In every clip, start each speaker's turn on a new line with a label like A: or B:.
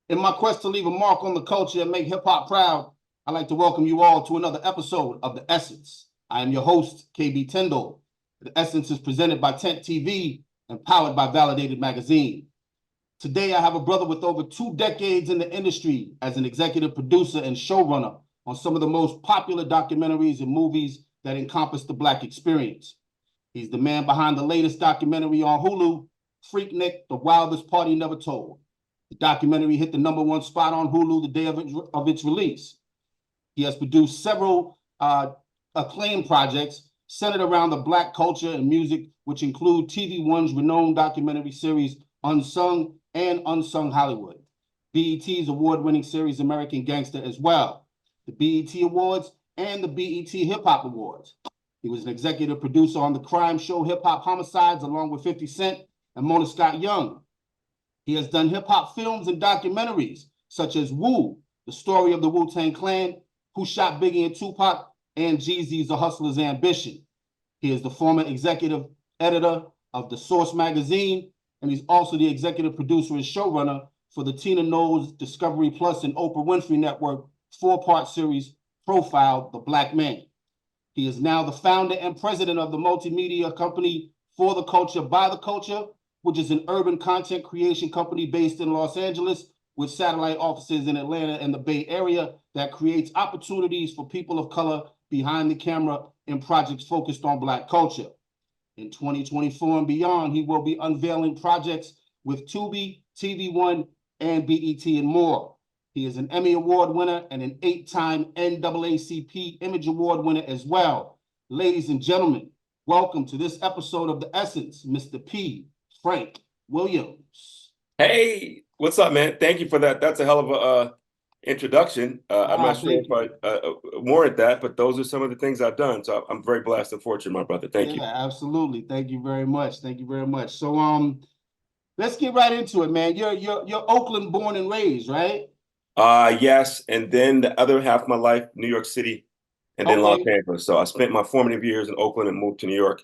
A: In my quest to leave a mark on the culture and make hip-hop proud, I'd like to welcome you all to another episode of The Essence. I am your host, KB Tyndall. The Essence is presented by Tent TV and powered by Validated Magazine. Today, I have a brother with over 2 decades in the industry as an executive producer and showrunner on some of the most popular documentaries and movies that encompass the Black experience. He's the man behind the latest documentary on Hulu, Freaknik, The Wildest Party Never Told. The documentary hit the #1 spot on Hulu the day of its release. He has produced several acclaimed projects centered around the Black culture and music, which include TV1's renowned documentary series Unsung and Unsung Hollywood, BET's award-winning series American Gangster as well, the BET Awards and the BET Hip Hop Awards. He was an executive producer on the crime show Hip Hop Homicides along with 50 Cent and Mona Scott Young. He has done hip-hop films and documentaries such as Wu, the story of the Wu-TANG Clan, Who Shot Biggie and Tupac, and JEEZY'S, The Hustler's Ambition. He is the former executive editor of The Source magazine, and he's also the executive producer and showrunner for the Tina Knowles, Discovery Plus, and Oprah Winfrey Network 4-part series, Profile, The Black Man. He is now the founder and president of the multimedia company For the Culture, By the Culture, which is an urban content creation company based in Los Angeles with satellite offices in Atlanta and the Bay Area that creates opportunities for people of color behind the camera in projects focused on Black culture. In 2024 and beyond, he will be unveiling projects with TUBI, TV1, and BET and more. He is an Emmy Award winner and an 8-time NAACP Image Award winner as well. Ladies and gentlemen, welcome to this episode of The Essence, Mr. P. Frank Williams.
B: Hey, what's up, man? Thank you for that. That's a hell of a introduction. I'm not sure if I warrant that, but those are some of the things I've done. So I'm very blessed and fortunate, my brother. Thank you.
A: Absolutely. Thank you very much. Thank you very much. So let's get right into it, man. You're Oakland born and raised, right?
B: Yes, and then the other half of my life, New York City, and then Los Angeles. So I spent my formative years in Oakland and moved to New York.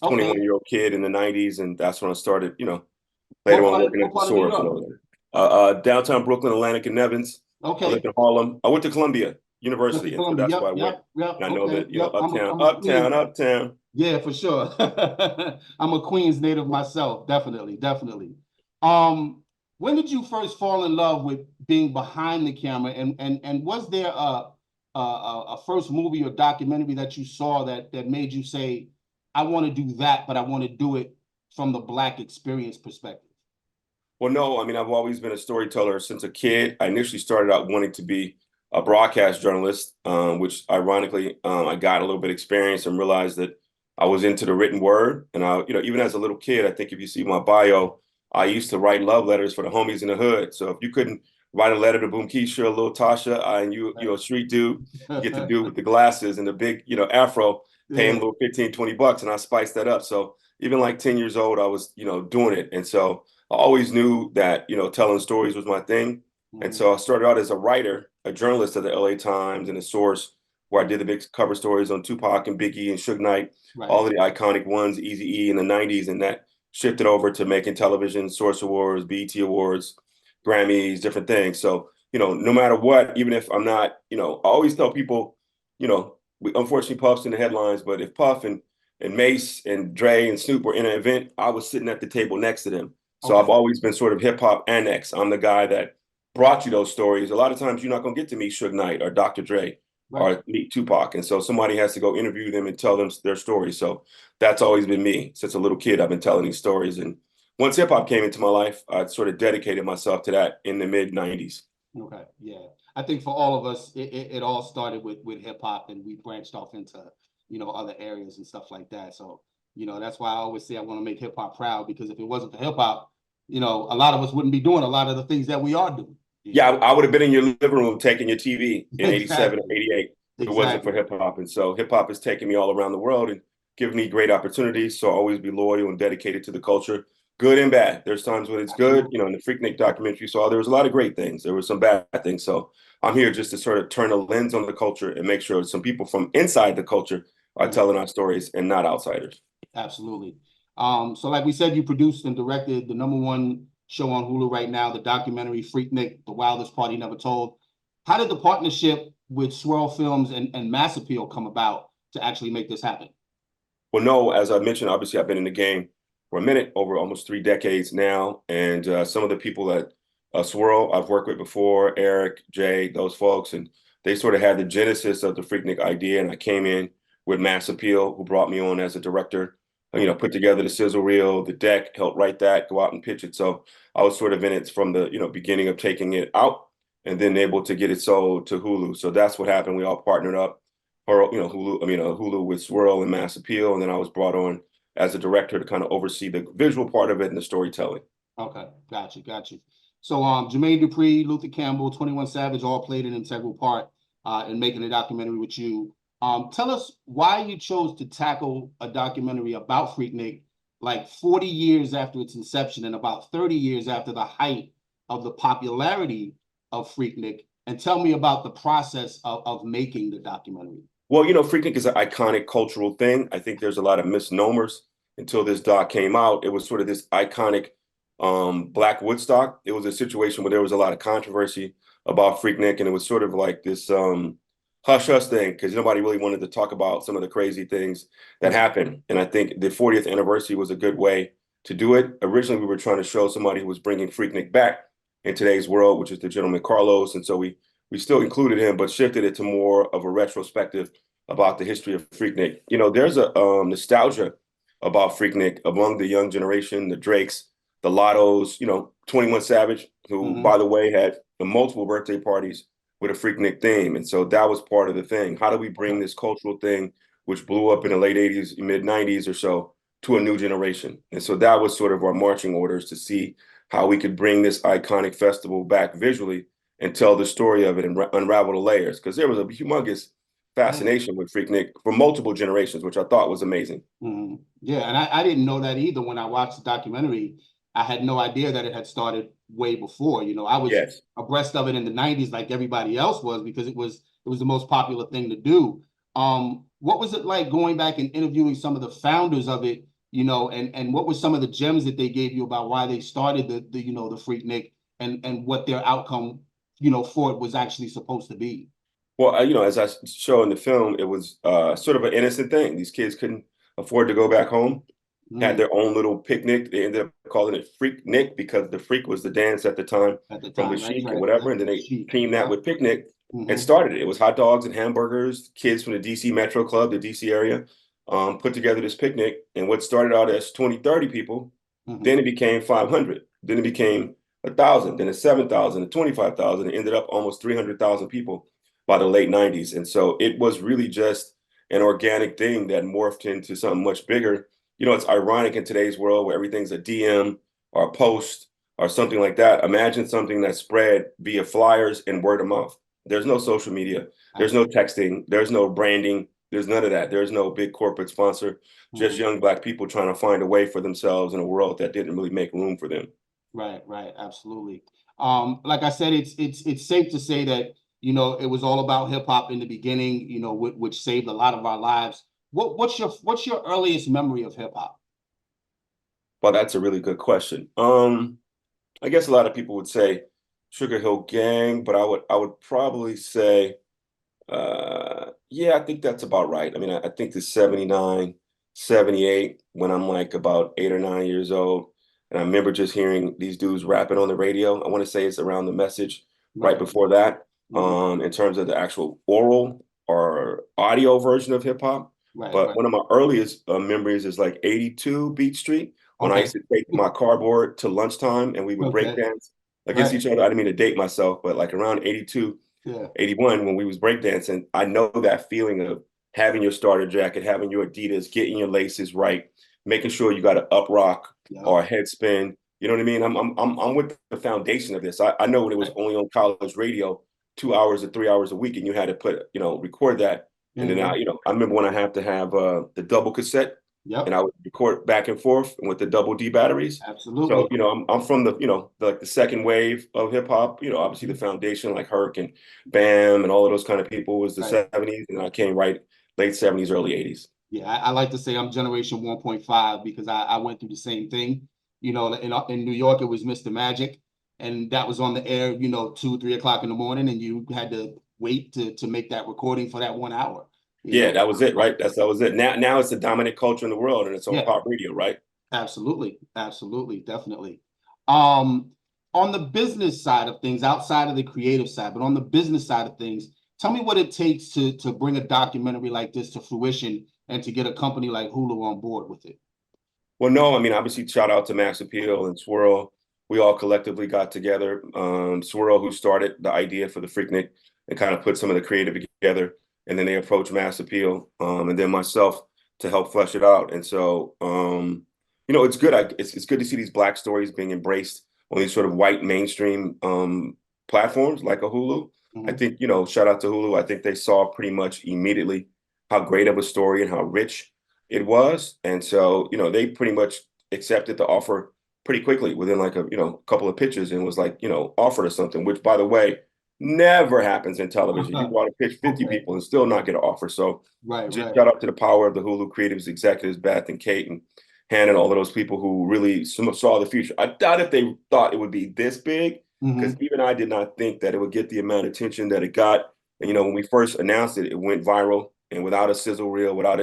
B: I was a 21-year-old kid in the 90s, and that's when I started, later on working at the Source and all that. Downtown Brooklyn, Atlantic and Nevins. I lived in Harlem. I went to Columbia University, and so that's why I went. And I know that, uptown.
A: Yeah, for sure. I'm a Queens native myself, definitely. When did you first fall in love with being behind the camera, and was there a first movie or documentary that you saw that made you say, I want to do that, but I want to do it from the Black experience perspective?
B: Well, no, I mean, I've always been a storyteller since a kid. I initially started out wanting to be a broadcast journalist, which ironically, I got a little bit of experience and realized that I was into the written word. And even as a little kid, I think if you see my bio, I used to write love letters for the homies in the hood. So if you couldn't write a letter to Boom Keisha, Lil Tasha, and you a street dude, get the dude with the glasses and the big, afro, pay him a little 15, 20 bucks, and I spiced that up. So even like 10 years old, I was, doing it. And so I always knew that, telling stories was my thing. And so I started out as a writer, a journalist at the LA Times and the Source, where I did the big cover stories on Tupac and Biggie and Suge Knight, all of the iconic ones, Eazy-E in the 90s. And that shifted over to making television, Source Awards, BET Awards, Grammys, different things. So, no matter what, even if I'm not, I always tell people, unfortunately, Puff's in the headlines, but if Puff and Mace and Dre and Snoop were in an event, I was sitting at the table next to them. So I've always been sort of hip hop annex. I'm the guy that brought you those stories. A lot of times you're not going to get to meet Suge Knight or Dr. Dre or meet Tupac. And so somebody has to go interview them and tell them their stories. So that's always been me. Since a little kid, I've been telling these stories. And once hip hop came into my life, I sort of dedicated myself to that in the mid 90s.
A: Okay. Yeah. I think for all of us, it all started with hip hop, and we branched off into, other areas and stuff like that. So, that's why I always say I want to make hip hop proud, because if it wasn't for hip hop, a lot of us wouldn't be doing a lot of the things that we are doing.
B: Yeah, I would have been in your living room taking your TV in 87 or 88 if it wasn't for hip hop. And so hip hop has taken me all around the world and given me great opportunities. So I'll always be loyal and dedicated to the culture, good and bad. There's times when it's good, in the Freaknik documentary, so there was a lot of great things. There were some bad things. So I'm here just to sort of turn a lens on the culture and make sure some people from inside the culture are telling our stories and not outsiders.
A: Absolutely. So like we said, you produced and directed the #1 show on Hulu right now, the documentary Freaknik, The Wildest Party Never Told. How did the partnership with Swirl Films and Mass Appeal come about to actually make this happen?
B: Well, no, as I mentioned, obviously I've been in the game for a minute, over almost 3 decades now. And some of the people that Swirl I've worked with before, Eric, Jay, those folks, and they sort of had the genesis of the Freaknik idea. And I came in with Mass Appeal, who brought me on as a director, put together the sizzle reel, the deck, helped write that, go out and pitch it. So I was sort of in it from the, beginning of taking it out and then able to get it sold to Hulu. So that's what happened. We all partnered up. Or Hulu with Swirl and Mass Appeal, and then I was brought on as a director to kind of oversee the visual part of it and the storytelling.
A: Okay, got you. So Jermaine Dupri, Luther Campbell, 21 Savage all played an integral part in making a documentary with you. Tell us why you chose to tackle a documentary about Freaknik like 40 years after its inception and about 30 years after the height of the popularity of Freaknik, and tell me about the process of making the documentary.
B: Well, Freaknik is an iconic cultural thing. I think there's a lot of misnomers until this doc came out. It was sort of this iconic Black Woodstock. It was a situation where there was a lot of controversy about Freaknik, and it was sort of like this hush-hush thing because nobody really wanted to talk about some of the crazy things that happened. And I think the 40th anniversary was a good way to do it. Originally, we were trying to show somebody who was bringing Freaknik back in today's world, which is the gentleman Carlos. And so we still included him, but shifted it to more of a retrospective about the history of Freaknik. There's a nostalgia about Freaknik among the young generation, the Drakes, the Lottos, 21 Savage, who, by the way, had multiple birthday parties with a Freaknik theme. And so that was part of the thing. How do we bring this cultural thing, which blew up in the late 80s, mid 90s or so, to a new generation? And so that was sort of our marching orders to see how we could bring this iconic festival back visually and tell the story of it and unravel the layers, because there was a humongous fascination with Freaknik for multiple generations, which I thought was amazing.
A: Yeah, and I didn't know that either when I watched the documentary. I had no idea that it had started way before. I was abreast of it in the 90s like everybody else was because it was the most popular thing to do. What was it like going back and interviewing some of the founders of it, and what were some of the gems that they gave you about why they started the Freaknik and what their outcome for it was actually supposed to be?
B: Well, as I show in the film, it was sort of an innocent thing. These kids couldn't afford to go back home, had their own little picnic. They ended up calling it Freaknik because the freak was the dance at the time from the Chic and whatever. And then they teamed that with picnic and started it. It was hot dogs and hamburgers. Kids from the DC Metro Club, the DC area, put together this picnic. And what started out as 20, 30 people, then it became 500. Then it became 1,000, then it's 7,000, and 25,000. It ended up almost 300,000 people by the late 90s. And so it was really just an organic thing that morphed into something much bigger. It's ironic in today's world where everything's a DM or a post or something like that. Imagine something that spread via flyers and word of mouth. There's no social media. There's no texting. There's no branding. There's none of that. There's no big corporate sponsor, just young Black people trying to find a way for themselves in a world that didn't really make room for them.
A: Right, absolutely. Like I said, it's safe to say that it was all about hip hop in the beginning, which saved a lot of our lives. What's your earliest memory of hip hop?
B: Well, that's a really good question. I guess a lot of people would say Sugar Hill Gang, but I would probably say, yeah, I think that's about right. I mean, I think the 79, 78, when I'm like about 8 or 9 years old. And I remember just hearing these dudes rapping on the radio. I want to say it's around the message right before that, in terms of the actual oral or audio version of hip hop. But one of my earliest memories is like 82 Beat Street, when I used to take my cardboard to lunchtime and we would break dance against each other. I didn't mean to date myself, but like around 82, 81, when we was breakdancing, I know that feeling of having your starter jacket, having your Adidas, getting your laces right, making sure you got an up rock or a head spin. You know what I mean? I'm with the foundation of this. I know when it was only on college radio 2 hours or 3 hours a week, and you had to put, record that. And then I remember when I have to have the double cassette, and I would record back and forth with the double D batteries.
A: Absolutely.
B: So, I'm from the, like the second wave of hip hop, obviously the foundation like Herc and Bam and all of those kind of people was the 70s. And I came right late 70s, early 80s.
A: Yeah, I like to say I'm generation 1.5 because I went through the same thing. You know, in New York, it was Mr. Magic, and that was on the air, you know, 2, 3 o'clock in the morning, and you had to wait to make that recording for that 1 hour.
B: Yeah, that was it, right? That was it. Now it's the dominant culture in the world, and it's on pop radio, right?
A: Absolutely, absolutely, definitely. On the business side of things, outside of the creative side, but on the business side of things, tell me what it takes to bring a documentary like this to fruition and to get a company like Hulu on board with it.
B: Well, no, I mean, obviously, shout out to Max Appeal and Swirl. We all collectively got together. Swirl, who started the idea for the Freaknik and kind of put some of the creative together, and then they approached Max Appeal, and then myself to help flesh it out. And so, you know, it's good. It's good to see these Black stories being embraced on these sort of white mainstream platforms like a Hulu. I think, you know, shout out to Hulu. I think they saw pretty much immediately how great of a story and how rich it was. And so, you know, they pretty much accepted the offer pretty quickly within like a, you know, couple of pitches, and was like, you know, offered us something, which, by the way, never happens in television. You want to pitch 50 people and still not get an offer. So just shout out to the power of the Hulu creatives, executives, Beth and Kate and Hannah, and all of those people who really saw the future. I doubt if they thought it would be this big, because even I did not think that it would get the amount of attention that it got. And, you know, when we first announced it, it went viral, and without a sizzle reel, without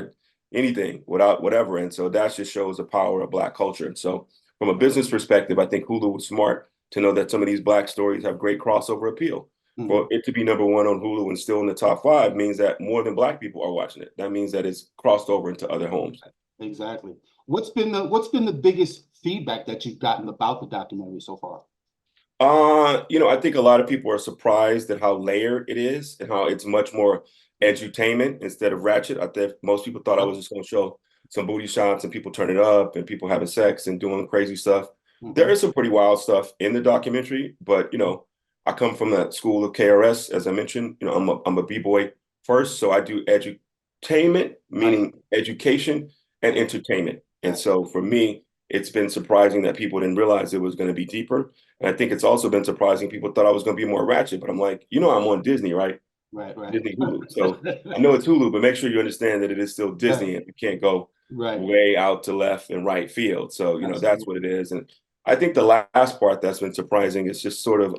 B: anything, without whatever. And so that just shows the power of Black culture. And so from a business perspective, I think Hulu was smart to know that some of these Black stories have great crossover appeal. For it to be #1 on Hulu and still in the top 5 means that more than Black people are watching it. That means that it's crossed over into other homes.
A: Exactly. What's been the biggest feedback that you've gotten about the documentary so far?
B: You know, I think a lot of people are surprised at how layered it is and how it's much more edutainment instead of ratchet. I think most people thought I was just going to show some booty shots and people turning up and people having sex and doing crazy stuff. There is some pretty wild stuff in the documentary, but, you know, I come from that school of KRS, as I mentioned. You know, I'm a b-boy first, so I do edutainment, meaning education and entertainment. And so for me, it's been surprising that people didn't realize it was going to be deeper. And I think it's also been surprising people thought I was going to be more ratchet, but I'm like, you know, I'm on Disney, right?
A: Right.
B: Disney Hulu. So I know it's Hulu, but make sure you understand that it is still Disney, and you can't go way out to left and right field. So, you know, that's what it is. And I think the last part that's been surprising is just sort of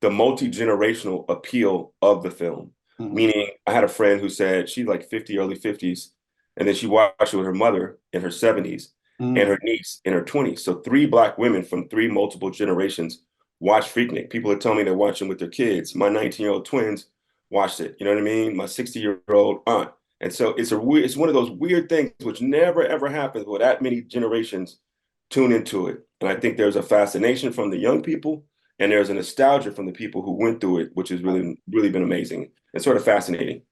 B: the multi-generational appeal of the film. Meaning, I had a friend who said she's like 50, early 50s, and then she watched it with her mother in her 70s and her niece in her 20s. So 3 Black women from 3 multiple generations watch Freaknik. People are telling me they're watching with their kids. My 19-year-old twins watched it. You know what I mean? My 60-year-old aunt. And so it's one of those weird things which never ever happens where that many generations tune into it. And I think there's a fascination from the young people, and there's a nostalgia from the people who went through it, which has really been amazing and sort of fascinating.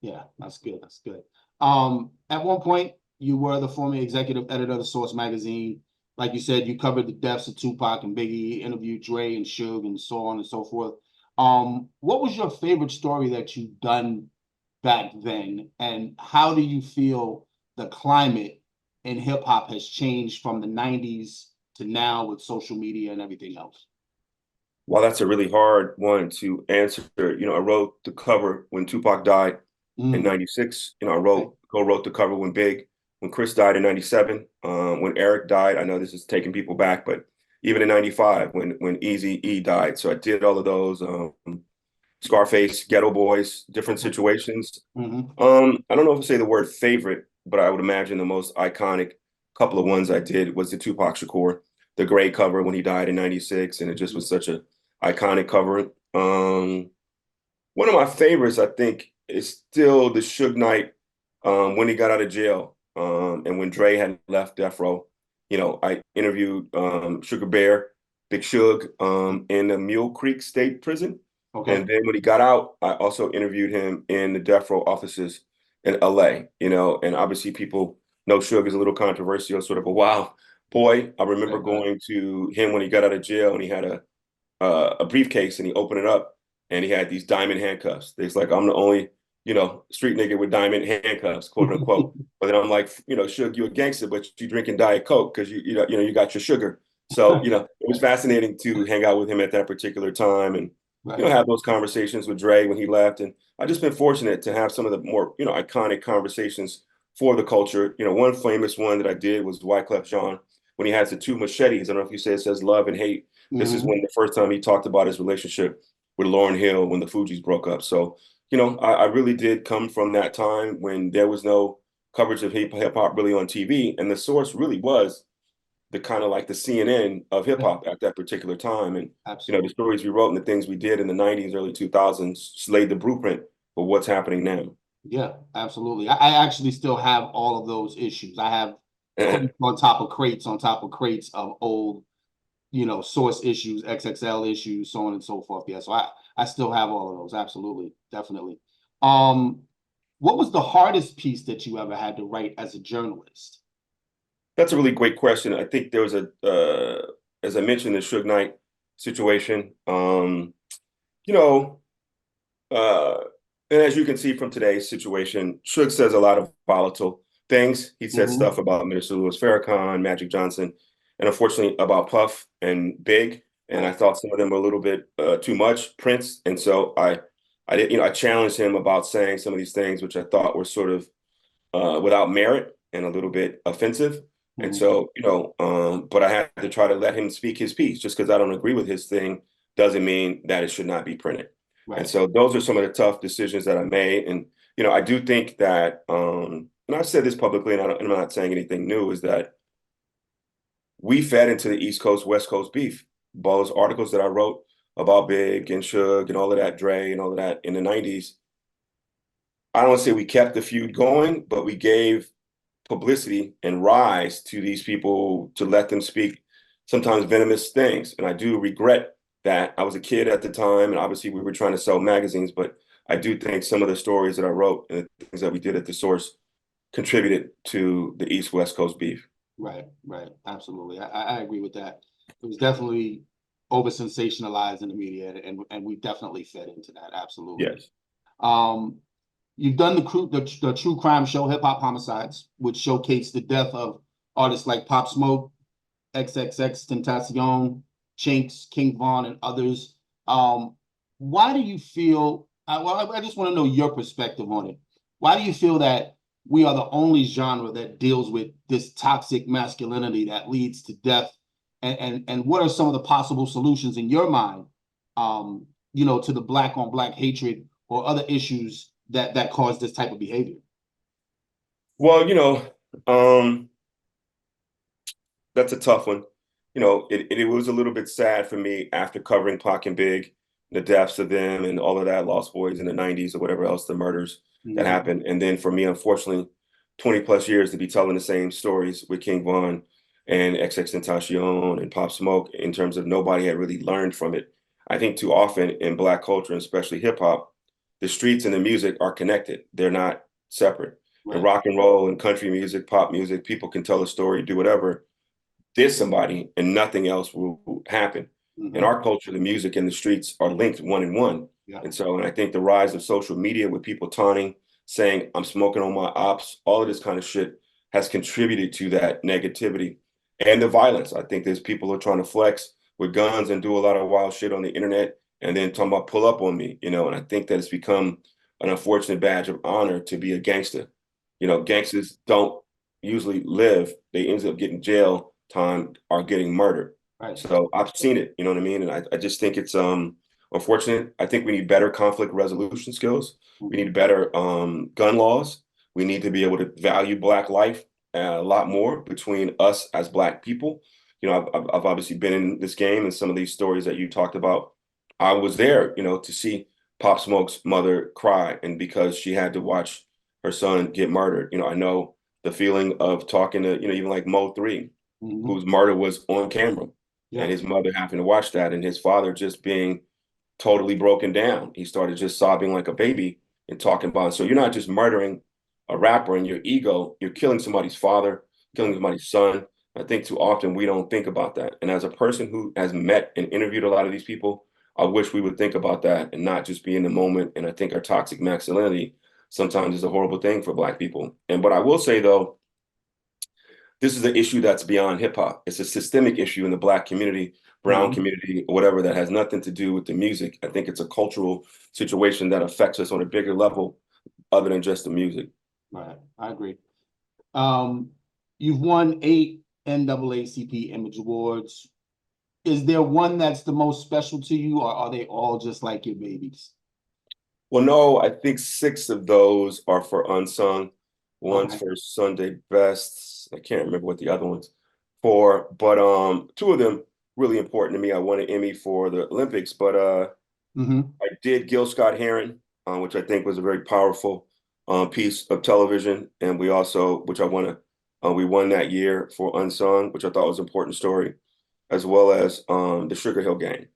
A: Yeah, that's good. That's good. At one point, you were the former executive editor of the Source magazine. Like you said, you covered the deaths of Tupac and Biggie, interviewed Dre and Suge, and so on and so forth. What was your favorite story that you've done back then, and how do you feel the climate in hip hop has changed from the 90s to now with social media and everything else?
B: Well, that's a really hard one to answer. You know, I wrote the cover when Tupac died in 96. You know, I co-wrote the cover when Chris died in 97, when Eric died. I know this is taking people back, but even in 95 when Eazy-E died. So I did all of those, Scarface, Ghetto Boys, different situations. I don't know if I say the word favorite, but I would imagine the most iconic couple of ones I did was the Tupac Shakur, the gray cover when he died in 96. And it just was such a iconic cover. One of my favorites, I think, is still the Suge Knight when he got out of jail. And when Dre had left Death Row, you know, I interviewed Sugar Bear, Big Suge, in the Mule Creek State Prison. And then when he got out, I also interviewed him in the Death Row offices in LA, you know, and obviously people know Suge is a little controversial, sort of a wild boy. I remember going to him when he got out of jail, and he had a briefcase, and he opened it up and he had these diamond handcuffs. It's like, I'm the only, you know, street nigga with diamond handcuffs, quote unquote. But then I'm like, you know, Suge, you a gangster, but you drinking Diet Coke because you got your sugar. So, you know, it was fascinating to hang out with him at that particular time, and you know, have those conversations with Dre when he left. And I've just been fortunate to have some of the more, you know, iconic conversations for the culture. You know, one famous one that I did was Wyclef Jean when he has the two machetes. I don't know if you say it says love and hate. This is when the first time he talked about his relationship with Lauryn Hill when the Fugees broke up. So, you know, I really did come from that time when there was no coverage of hip hop really on TV. And the source really was the kind of like the CNN of hip hop at that particular time. And, you know, the stories we wrote and the things we did in the 90s, early 2000s laid the blueprint for what's happening now.
A: Yeah, absolutely. I actually still have all of those issues. I have crates on top of crates of old, you know, source issues, XXL issues, so on and so forth. Yeah, so I still have all of those. Absolutely, definitely. What was the hardest piece that you ever had to write as a journalist?
B: That's a really great question. I think there was as I mentioned, the Suge Knight situation. You know, and as you can see from today's situation, Suge says a lot of volatile things. He said stuff about Minister Louis Farrakhan, Magic Johnson, and unfortunately about Puff and Big. And I thought some of them were a little bit too much, Prince. And so I did, you know, I challenged him about saying some of these things, which I thought were sort of without merit and a little bit offensive. And so, you know, but I had to try to let him speak his piece. Just because I don't agree with his thing doesn't mean that it should not be printed. And so those are some of the tough decisions that I made. And, you know, I do think that, and I've said this publicly, and I'm not saying anything new, is that we fed into the East Coast, West Coast beef. Those articles that I wrote about Big and Suge and all of that, Dre and all of that in the 90s, I don't want to say we kept the feud going, but we gave publicity and rise to these people to let them speak sometimes venomous things. And I do regret that. I was a kid at the time, and obviously we were trying to sell magazines, but I do think some of the stories that I wrote and the things that we did at the source contributed to the East-West Coast beef.
A: Right, absolutely. I agree with that. It was definitely over sensationalized in the media, and we definitely fed into that. Absolutely.
B: Yes.
A: You've done the true crime show Hip Hop Homicides, which showcased the death of artists like Pop Smoke, XXX Tentacion, Chinks, King Von, and others. Why do you feel? I just want to know your perspective on it. Why do you feel that we are the only genre that deals with this toxic masculinity that leads to death? And what are some of the possible solutions in your mind, you know, to the black on black hatred or other issues that cause this type of behavior?
B: Well, you know, that's a tough one. You know, it was a little bit sad for me after covering Pac and Big, the deaths of them and all of that, Lost Boys in the 90s or whatever else, the murders that happened. And then for me, unfortunately, 20 plus years to be telling the same stories with King Von and XXXTentacion and Pop Smoke in terms of nobody had really learned from it. I think too often in Black culture, and especially hip hop, the streets and the music are connected. They're not separate. In rock and roll and country music, pop music, people can tell a story, do whatever, diss somebody, and nothing else will happen. In our culture, the music and the streets are linked one in one. And so, and I think the rise of social media with people taunting, saying, I'm smoking on my ops, all of this kind of shit has contributed to that negativity and the violence. I think there's people who are trying to flex with guns and do a lot of wild shit on the internet and then talking about pull up on me, you know, and I think that it's become an unfortunate badge of honor to be a gangster. You know, gangsters don't usually live. They end up getting jail time or getting murdered. So I've seen it, you know what I mean? And I just think it's unfortunate. I think we need better conflict resolution skills. We need better gun laws. We need to be able to value Black life a lot more between us as Black people. You know, I've obviously been in this game, and some of these stories that you talked about, I was there, you know, to see Pop Smoke's mother cry, and because she had to watch her son get murdered. You know, I know the feeling of talking to, you know, even like Mo3, whose murder was on camera, and his mother having to watch that, and his father just being totally broken down. He started just sobbing like a baby and talking about it. So you're not just murdering a rapper in your ego, you're killing somebody's father, killing somebody's son. I think too often we don't think about that. And as a person who has met and interviewed a lot of these people, I wish we would think about that and not just be in the moment. And I think our toxic masculinity sometimes is a horrible thing for Black people. And but I will say, though, this is an issue that's beyond hip hop. It's a systemic issue in the Black community, brown community, whatever, that has nothing to do with the music. I think it's a cultural situation that affects us on a bigger level other than just the music.
A: Right, I agree. You've won 8 NAACP Image Awards. Is there one that's the most special to you, or are they all just like your babies?
B: Well, no, I think 6 of those are for Unsung. One's
A: Okay.
B: for Sunday Best. I can't remember what the other one's for, but 2 of them really important to me. I won an Emmy for the Olympics, but I did Gil Scott-Heron, which I think was a very powerful piece of television, and we also, which I won we won that year for Unsung, which I thought was an important story, as well as the Sugar Hill Gang.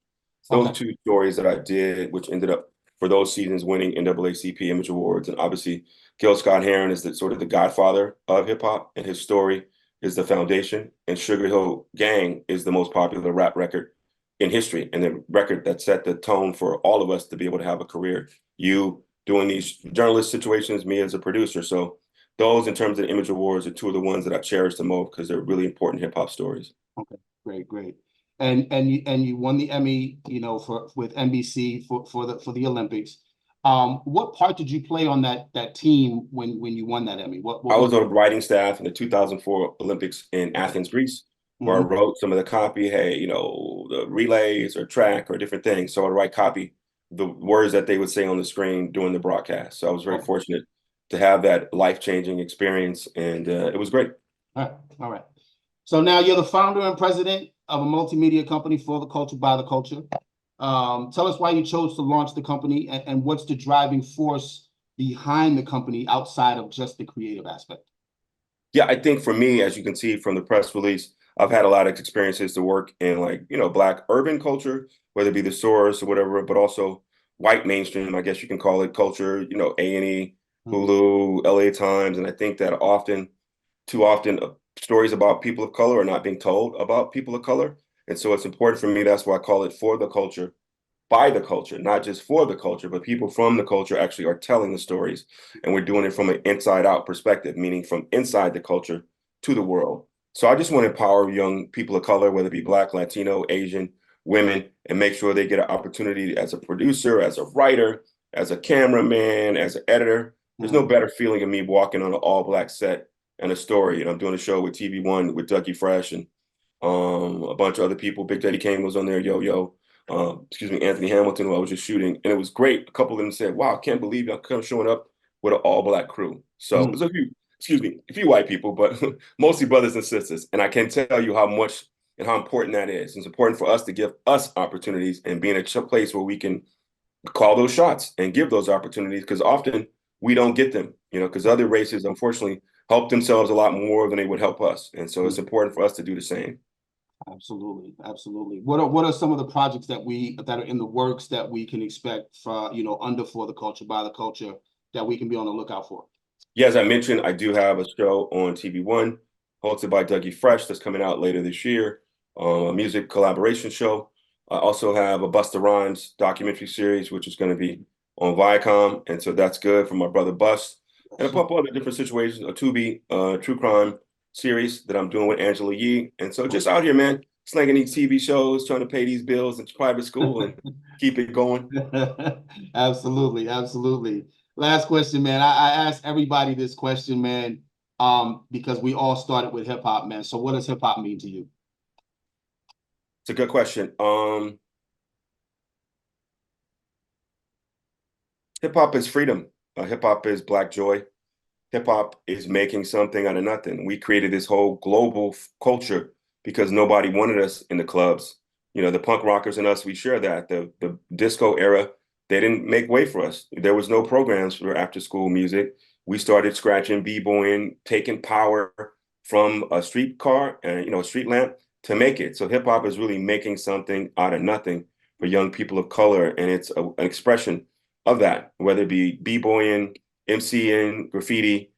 B: So those are 2 stories that I did, which ended up for those seasons winning NAACP Image Awards. And obviously, Gil Scott-Heron is the sort of the godfather of hip hop, and his story is the foundation. And Sugar Hill Gang is the most popular rap record in history, and the record that set the tone for all of us to be able to have a career. You doing these journalist situations, me as a producer. So those, in terms of the Image Awards, are 2 of the ones that I cherish the most because they're really important hip hop stories.
A: Okay, great. And you won the Emmy, you know, with NBC for the Olympics. What part did you play on that team when you won that Emmy? What
B: I was on the writing staff in the 2004 Olympics in Athens, Greece, where I wrote some of the copy. Hey, you know, the relays or track or different things. So I'd write copy, the words that they would say on the screen during the broadcast. So I was very fortunate to have that life-changing experience, and it was great.
A: All right. So now you're the founder and president of a multimedia company for the culture, by the culture. Tell us why you chose to launch the company, and what's the driving force behind the company outside of just the creative aspect?
B: Yeah, I think for me, as you can see from the press release, I've had a lot of experiences to work in, like, you know, Black urban culture, whether it be the Source or whatever, but also white mainstream, I guess you can call it, culture, you know, A&E, Hulu, LA Times. And I think that too often, stories about people of color are not being told about people of color. And so it's important for me. That's why I call it for the culture, by the culture, not just for the culture, but people from the culture actually are telling the stories. And we're doing it from an inside out perspective, meaning from inside the culture to the world. So I just want to empower young people of color, whether it be Black, Latino, Asian, women, and make sure they get an opportunity as a producer, as a writer, as a cameraman, as an editor. There's no better feeling of me walking on an all Black set and a story. And I'm doing a show with TV1 with Dougie Fresh and a bunch of other people. Big Daddy Kane was on there, Anthony Hamilton, who I was just shooting. And it was great. A couple of them said, wow, I can't believe y'all come showing up with an all Black crew. So there's a few white people, but mostly brothers and sisters. And I can tell you how much and how important that is. It's important for us to give us opportunities and be in a place where we can call those shots and give those opportunities, because often we don't get them, you know, because other races, unfortunately, help themselves a lot more than they would help us. And so it's important for us to do the same.
A: Absolutely. What are some of the projects that are in the works that we can expect for, you know, under For the Culture, by the culture, that we can be on the lookout for?
B: Yeah, as I mentioned, I do have a show on TV1 hosted by Dougie Fresh that's coming out later this year, a music collaboration show. I also have a Busta Rhymes documentary series, which is going to be on Viacom. And so that's good for my brother Bus. And a couple other different situations, a TUBI true crime series that I'm doing with Angela Yee. And so just out here, man, slinging these TV shows, trying to pay these bills in private school and keep it going.
A: Absolutely. Last question, man. I ask everybody this question, man, because we all started with hip hop, man. So what does hip hop mean to you?
B: It's a good question. Hip hop is freedom. Hip hop is Black joy. Hip hop is making something out of nothing. We created this whole global culture because nobody wanted us in the clubs. You know, the punk rockers and us, we share that. The disco era, they didn't make way for us. There was no programs for after school music. We started scratching, b-boying, taking power from a streetcar and, you know, a street lamp to make it. So hip hop is really making something out of nothing for young people of color. And it's an expression of that, whether it be b-boying, MCing, graffiti,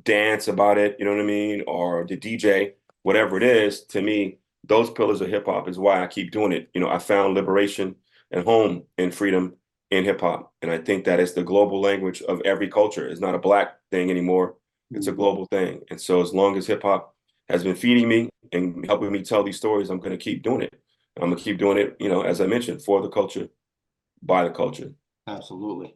B: dance about it, you know what I mean? Or the DJ, whatever it is. To me, those pillars of hip hop is why I keep doing it. You know, I found liberation and home and freedom in hip hop. And I think that is the global language of every culture. It's not a Black thing anymore. It's a global thing. And so as long as hip hop has been feeding me and helping me tell these stories, I'm going to keep doing it. I'm going to keep doing it, you know, as I mentioned, for the culture, by the culture.
A: Absolutely.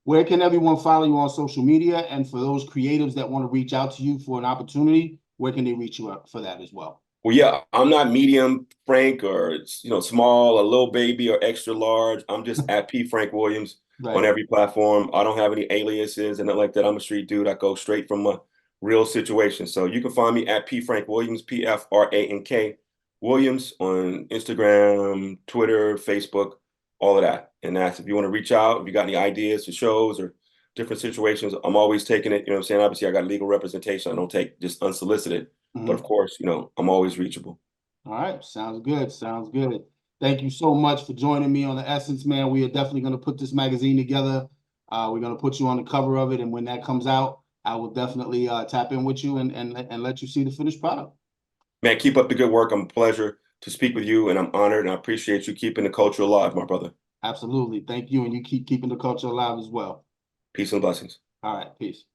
A: Where can everyone follow you on social media? And for those creatives that want to reach out to you for an opportunity, where can they reach you up for that as well?
B: Well, yeah, I'm not medium Frank or, you know, small, a little baby or extra large. I'm just at P Frank Williams on every platform. I don't have any aliases and nothing like that. I'm a street dude. I go straight from a real situation. So you can find me at P Frank Williams, PFRANK Williams on Instagram, Twitter, Facebook, all of that. And that's if you want to reach out, if you got any ideas for shows or different situations, I'm always taking it. You know what I'm saying? Obviously, I got legal representation. I don't take just unsolicited. But of course, you know, I'm always reachable.
A: All right. Sounds good. Sounds good. Thank you so much for joining me on The Essence, man. We are definitely going to put this magazine together. We're going to put you on the cover of it. And when that comes out, I will definitely tap in with you and let you see the finished product.
B: Man, keep up the good work. I'm a pleasure to speak with you, and I'm honored, and I appreciate you keeping the culture alive, my brother.
A: Absolutely. Thank you. And you keep keeping the culture alive as well.
B: Peace and blessings.
A: All right. Peace.